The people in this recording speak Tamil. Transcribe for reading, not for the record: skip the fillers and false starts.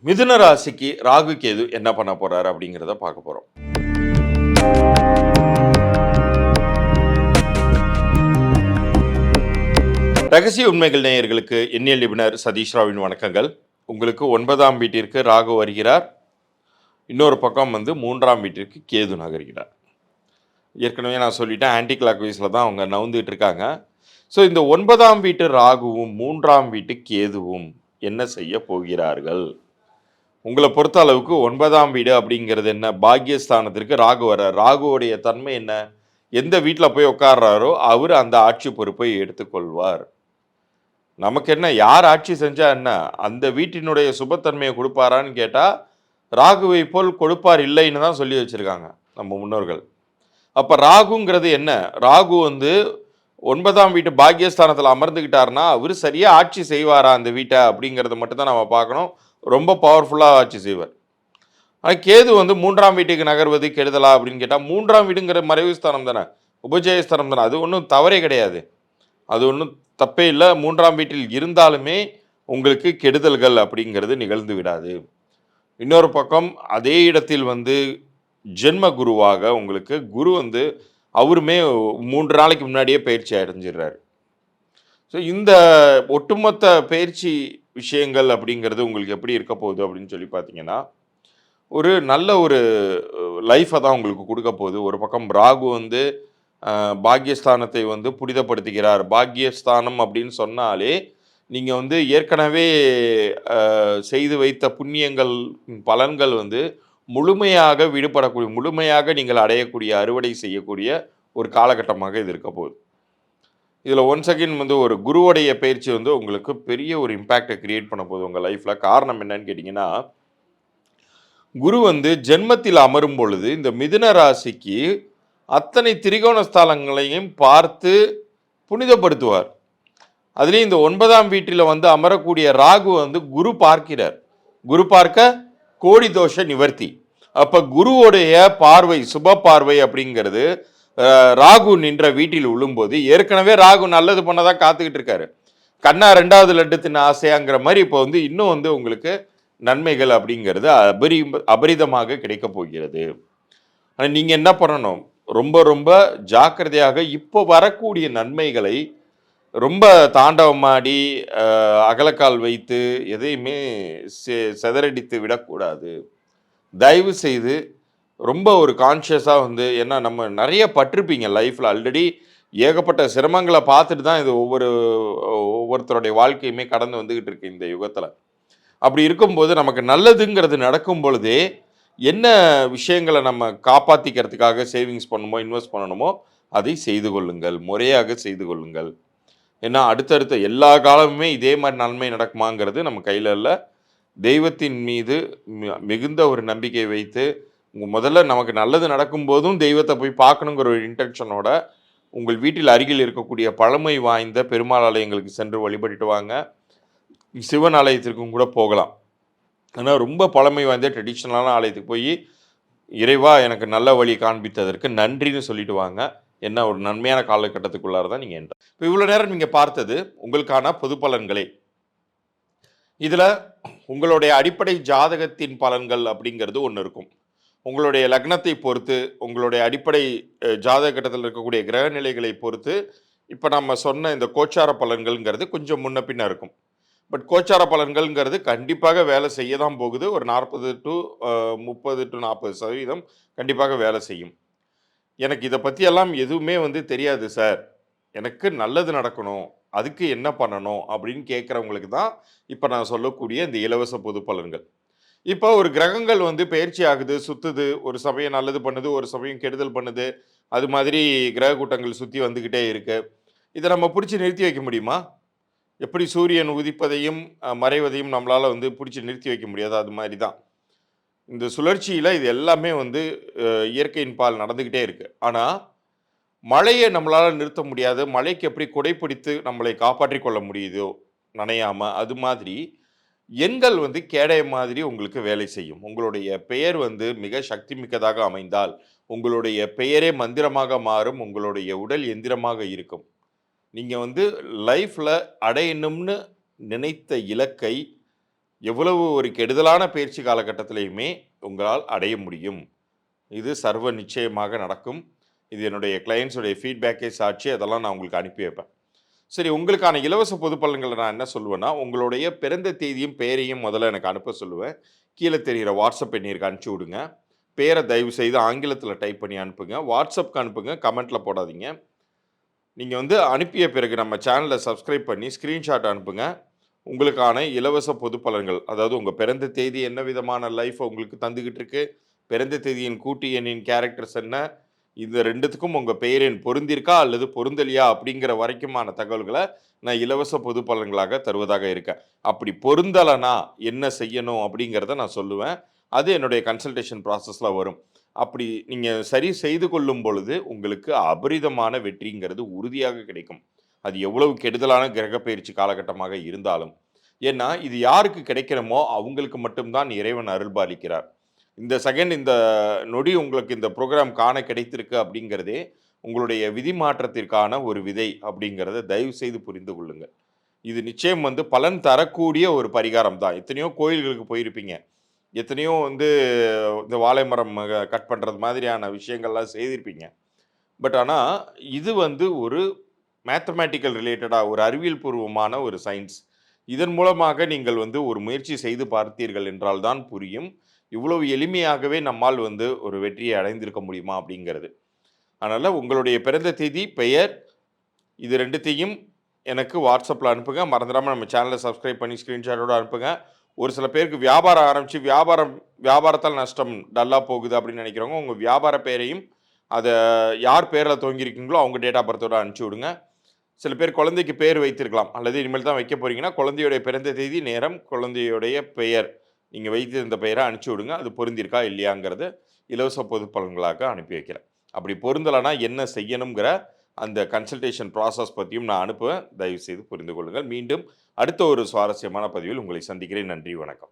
மிதுன ராசிக்கு ராகு கேது என்ன பண்ண போறாரு அப்படிங்கிறத பார்க்க போறோம். ரகசிய உண்மைகள் நேயர்களுக்கு எண்ணியல் நிபுணர் சதீஷ் ராவின் வணக்கங்கள். உங்களுக்கு 9ஆம் வீட்டிற்கு ராகு வருகிறார். இன்னொரு பக்கம் மூன்றாம் வீட்டிற்கு கேது நகர்கிறார். ஏற்கனவே நான் சொல்லிட்டேன், ஆன்டி கிளாக் வைஸில் தான் அவங்க நவுந்துட்டு இருக்காங்க. ஸோ இந்த 9ஆம் வீட்டு ராகுவும் 3ஆம் வீட்டு கேதுவும் என்ன செய்ய போகிறார்கள்? உங்களை பொறுத்த அளவுக்கு 9ஆம் வீடு அப்படிங்கிறது என்ன? பாக்கியஸ்தானத்திற்கு ராகு வர்றார். ராகுவோடைய தன்மை என்ன? எந்த வீட்டில் போய் உட்கார்றாரோ அவர் அந்த ஆட்சி பொறுப்பை எடுத்துக்கொள்வார். நமக்கு என்ன, யார் ஆட்சி செஞ்சா என்ன? அந்த வீட்டினுடைய சுபத்தன்மையை கொடுப்பாரான்னு கேட்டால் ராகுவை போல் கொடுப்பார் இல்லைன்னு தான் சொல்லி வச்சுருக்காங்க நம்ம முன்னோர்கள். அப்போ ராகுங்கிறது என்ன? ராகு 9ஆம் வீட்டு பாக்கியஸ்தானத்தில் அமர்ந்துக்கிட்டாருன்னா அவர் சரியாக ஆட்சி செய்வாரா அந்த வீட்டை அப்படிங்கிறத மட்டும் தான் நம்ம பார்க்கணும். ரொம்ப பவர்ஃபுல்லாக ஆட்சி செய்வார். ஆனால் கேது 3ஆம் வீட்டுக்கு நகர்வது கெடுதலா அப்படின்னு கேட்டால், 3ஆம் வீடுங்கிற மறைவு ஸ்தானம் தானே, உபஜயஸ்தானம் தானே, அது ஒன்றும் தவறே கிடையாது, அது ஒன்றும் தப்பே இல்லை. 3ஆம் வீட்டில் இருந்தாலுமே உங்களுக்கு கெடுதல்கள் அப்படிங்கிறது நிகழ்ந்து விடாது. இன்னொரு பக்கம் அதே இடத்தில் ஜென்ம குருவாக உங்களுக்கு குரு அவருமே 3 நாளைக்கு முன்னாடியே பயிற்சி அடைஞ்சிடுறாரு. ஸோ இந்த ஒட்டுமொத்த பயிற்சி விஷயங்கள் அப்படிங்கிறது உங்களுக்கு எப்படி இருக்க போகுது அப்படின்னு சொல்லி பார்த்தீங்கன்னா, ஒரு நல்ல ஒரு லைஃப்பை தான் உங்களுக்கு கொடுக்க போகுது. ஒரு பக்கம் ராகு பாக்கியஸ்தானத்தை புனிதப்படுத்துகிறார். பாக்கியஸ்தானம் அப்படின்னு சொன்னாலே நீங்கள் ஏற்கனவே செய்து வைத்த புண்ணியங்கள் பலன்கள் முழுமையாக விடுபடக்கூடிய, முழுமையாக நீங்கள் அடையக்கூடிய, அறுவடை செய்யக்கூடிய ஒரு காலகட்டமாக இது இருக்க போகுது. இதில் ஒன்ஸ் அகெயின் ஒரு குருவுடைய பயிற்சி உங்களுக்கு பெரிய ஒரு இம்பேக்டை கிரியேட் பண்ண போகுது உங்கள் லைஃப்பில். காரணம் என்னன்னு கேட்டிங்கன்னா, குரு ஜென்மத்தில் அமரும் பொழுது இந்த மிதுன ராசிக்கு அத்தனை திரிகோண ஸ்தலங்களையும் பார்த்து புனிதப்படுத்துவார். அதுலேயும் இந்த 9ஆம் வீட்டில் அமரக்கூடிய ராகு குரு பார்க்கிறார். குரு பார்க்க கோடி தோஷ நிவர்த்தி. அப்போ குருவுடைய பார்வை, சுப பார்வை அப்படிங்கிறது ராகு நின்ற வீட்டில் விழும்போது, ஏற்கனவே ராகு நல்லது பண்ணதான் காத்துக்கிட்டு இருக்காரு. கண்ணா 2வது லட்டு தின்ன ஆசையாங்கிற மாதிரி இப்போ இன்னும் உங்களுக்கு நன்மைகள் அப்படிங்கிறது அபரிதமாக கிடைக்க போகிறது. ஆனால் நீங்கள் என்ன பண்ணணும், ரொம்ப ரொம்ப ஜாக்கிரதையாக இப்போ வரக்கூடிய நன்மைகளை ரொம்ப தாண்டவமாடி அகலக்கால் வைத்து எதையுமே செதறடித்து விடக்கூடாது. தயவு செய்து ரொம்ப ஒரு கான்ஷியஸாக ஏன்னா நம்ம நிறைய பட்டிருப்பீங்க லைஃப்பில், ஆல்ரெடி ஏகப்பட்ட சிரமங்களை பார்த்துட்டு தான் இது ஒவ்வொருத்தருடைய வாழ்க்கையுமே கடந்து வந்துக்கிட்டு இருக்கு இந்த யுகத்தில். அப்படி இருக்கும்போது நமக்கு நல்லதுங்கிறது நடக்கும் பொழுதே என்ன விஷயங்களை நம்ம காப்பாற்றிக்கிறதுக்காக சேவிங்ஸ் பண்ணணுமோ, இன்வெஸ்ட் பண்ணணுமோ அதை செய்து கொள்ளுங்கள், முறையாக செய்து கொள்ளுங்கள். ஏன்னா அடுத்தடுத்த எல்லா காலமுமே இதே மாதிரி நன்மை நடக்குமாங்கிறது நம்ம கையில் இல்லை. தெய்வத்தின் மீது மிகுந்த ஒரு நம்பிக்கை வைத்து, முதல்ல நமக்கு நல்லது நடக்கும்போதும் தெய்வத்தை போய் பார்க்கணுங்கிற ஒரு இன்டென்ஷனோட உங்கள் வீட்டில் அருகில் இருக்கக்கூடிய பழமை வாய்ந்த பெருமாள் ஆலயங்களுக்கு சென்று வழிபட்டுட்டு வாங்க. சிவன் ஆலயத்திற்கும் கூட போகலாம். ஆனால் ரொம்ப பழமை வாய்ந்த ட்ரெடிஷ்னலான ஆலயத்துக்கு போய் இறைவா எனக்கு நல்ல வழி காண்பித்ததற்கு நன்றின்னு சொல்லிட்டு வாங்க. என்ன ஒரு நன்மையான காலகட்டத்துக்குள்ளார தான் நீங்கள் என்ற. இப்போ இவ்வளோ நேரம் நீங்கள் பார்த்தது உங்களுக்கான பொது பலன்களே. இதில் உங்களுடைய அடிப்படை ஜாதகத்தின் பலன்கள் அப்படிங்கிறது ஒன்று இருக்கும். உங்களுடைய லக்னத்தை பொறுத்து, உங்களுடைய அடிப்படை ஜாதக கட்டத்தில் இருக்கக்கூடிய கிரக நிலைகளை பொறுத்து இப்போ நம்ம சொன்ன இந்த கோச்சார பலன்கள்ங்கிறது கொஞ்சம் முன்ன பின்ன இருக்கும். பட் கோச்சார பலன்கள்ங்கிறது கண்டிப்பாக வேலை செய்ய தான் போகுது. ஒரு 40 to 30 to 40% கண்டிப்பாக வேலை செய்யும். எனக்கு இதை பற்றியெல்லாம் எதுவுமே தெரியாது சார், எனக்கு நல்லது நடக்கணும், அதுக்கு என்ன பண்ணணும் அப்படின்னு கேட்குறவங்களுக்கு தான் இப்போ நான் சொல்லக்கூடிய இந்த இலவச பொது பலன்கள். இப்போ ஒரு கிரகங்கள் பயிற்சி ஆகுது, சுற்றுது, ஒரு சமயம் நல்லது பண்ணுது, ஒரு சமயம் கெடுதல் பண்ணுது. அது மாதிரி கிரக கூட்டங்கள் சுற்றி வந்துக்கிட்டே இருக்கு. இதை நம்ம பிடிச்சி நிறுத்தி வைக்க முடியுமா? எப்படி சூரியன் உதிப்பதையும் மறைவதையும் நம்மளால் பிடிச்சி நிறுத்தி வைக்க முடியாது. அது மாதிரி தான் இந்த சுழற்சியில் இது எல்லாமே இயற்கையின் பால் நடந்துக்கிட்டே இருக்குது. ஆனால் மழையை நம்மளால் நிறுத்த முடியாது. மழைக்கு எப்படி குடைப்பிடித்து நம்மளை காப்பாற்றி கொள்ள முடியுதோ நனையாமல், அது மாதிரி எண்கள் கேடய மாதிரி உங்களுக்கு வேலை செய்யும். உங்களுடைய பெயர் மிக சக்தி மிக்கதாக அமைந்தால் உங்களுடைய பெயரே மந்திரமாக மாறும். உங்களுடைய உடல் எந்திரமாக இருக்கும். நீங்கள் லைஃப்பில் அடையணும்னு நினைத்த இலக்கை எவ்வளவு ஒரு கெடுதலான பயிற்சி காலகட்டத்திலயுமே உங்களால் அடைய முடியும். இது சர்வ நிச்சயமாக நடக்கும். இது என்னுடைய கிளையண்ட்ஸுடைய ஃபீட்பேக்கே சாட்சி. அதெல்லாம் நான் உங்களுக்கு அனுப்பி வைப்பேன். சரி, உங்களுக்கான இலவச பொது பலன்கள நான் என்ன சொல்லுவேன்னா, உங்களுடைய பிறந்த தேதியும், பெயரையும் முதல்ல எனக்கு அனுப்ப சொல்லுவேன். கீழ தெரியிற வாட்ஸ்அப் எண்ணிற்கு அனுப்பிச்சு விடுங்க. பேர தயவு செய்து ஆங்கிலத்தில டைப் பண்ணி அனுப்புங்க. வாட்ஸ்அப்க்கு அனுப்புங்க. கமெண்ட்ல போடாதீங்க. நீங்க வந்து அனுப்பிய பிறகு நம்ம சேனல சப்ஸ்கிரைப் பண்ணி ஸ்கிரீன்ஷாட் அனுப்புங்க. உங்களுக்கான இலவச பொது பலன்கள், அதாவது உங்க பிறந்த தேதி என்ன விதமான லைஃப உங்களுக்கு தந்துகிட்டு இருக்கு, பிறந்த தேதியின் கூட்டு எண்ணின் கேரக்டர்ஸ் என்ன, இந்த 2த்துக்கும் உங்க பெயர் எண் பொருந்திருக்கா அல்லது பொருந்தலையா அப்படிங்கிற வரைக்குமான தகவல்கள நான் இலவச பொது பலன்களாக தருவதாக இருக்கேன். அப்படி பொருந்தலனா என்ன செய்யணும் அப்படிங்கிறத நான் சொல்லுவேன். அது என்னுடைய கன்சல்டேஷன் ப்ராசஸ்ல வரும். அப்படி நீங்க சரி செய்து கொள்ளும் பொழுது, உங்களுக்கு அபரிதமான வெற்றிங்கிறது உறுதியாக கிடைக்கும். அது எவ்வளவு கெடுதலான கிரக பெயர்ச்சி காலகட்டமாக இருந்தாலும். ஏன்னா, இது யாருக்கு கிடைக்கணுமோ அவங்களுக்கு மட்டும் தான் இறைவன் அருள்பாலிக்கிறார். இந்த செகண்ட் இந்த நொடி உங்களுக்கு இந்த புரோகிராம் காண கிடைத்திருக்கு அப்படிங்கிறதே, உங்களுடைய விதி மாற்றத்திற்கான ஒரு விதை அப்படிங்கிறத தயவு செய்து புரிந்து கொள்ளுங்கள். இது நிச்சயம் வந்து பலன் தரக்கூடிய ஒரு பரிகாரம் தான். எத்தனையோ கோயில்களுக்கு போயிருப்பீங்க. எத்தனையோ வந்து இந்த வாழை மரம் கட் பண்றது மாதிரியான விஷயங்கள்லாம் செய்திருப்பீங்க. பட் ஆனா, இது வந்து ஒரு மேத்தமேட்டிக்கல் ரிலேட்டடா ஒரு அறிவியல் பூர்வமான ஒரு சயின்ஸ். இதன் மூலமாக நீங்கள் வந்து ஒரு முயற்சி செய்து பார்த்தீர்கள் என்றால் தான் புரியும். இவ்வளவு எளிமையாகவே நம்மால் வந்து ஒரு வெற்றியை அடைந்திருக்க முடியுமா அப்படிங்கிறது. அதனால உங்களுடைய பிறந்த தேதி, பெயர் இது 2த்தையும் எனக்கு வாட்ஸ்அப்ல அனுப்புங்க. மறந்துடாம நம்ம சேனல சப்ஸ்கிரைப் பண்ணி ஸ்கிரீன்ஷாட்டோட அனுப்புங்க. ஒரு சில பேருக்கு வியாபாரம் ஆரம்பிச்சு வியாபாரத்தால் நஷ்டம் டல்லா போகுது அப்படின்னு நினைக்கிறவங்க, உங்க வியாபார பெயரையும், அத யார் பேர்ல துவங்கியிருக்கீங்களோ அவங்க டேட் ஆஃப் பர்த்தோட அனுப்பிச்சு விடுங்க. சில பேர் குழந்தைக்கு பேர் வைத்திருக்கலாம். அல்லது இனிமேல் தான் வைக்க போறீங்கன்னா, குழந்தையுடைய பிறந்த தேதி, நேரம், குழந்தையுடைய பெயர், நீங்க வைத்திருந்த பெயர அனுப்பிச்சு விடுங்க. அது பொருந்திருக்கா இல்லையாங்கிறத இலவச பொது பலன்களாக அனுப்பி வைக்கிறேன். அப்படி பொருந்தலனா என்ன செய்யணுங்கிற அந்த கன்சல்டேஷன் ப்ராசஸ் பத்தியும் நான் அனுப்புவேன். தயவு செய்து புரிந்து கொள்ளுங்கள். மீண்டும் அடுத்த ஒரு சுவாரஸ்யமான பதிவில் உங்களை சந்திக்கிறேன். நன்றி, வணக்கம்.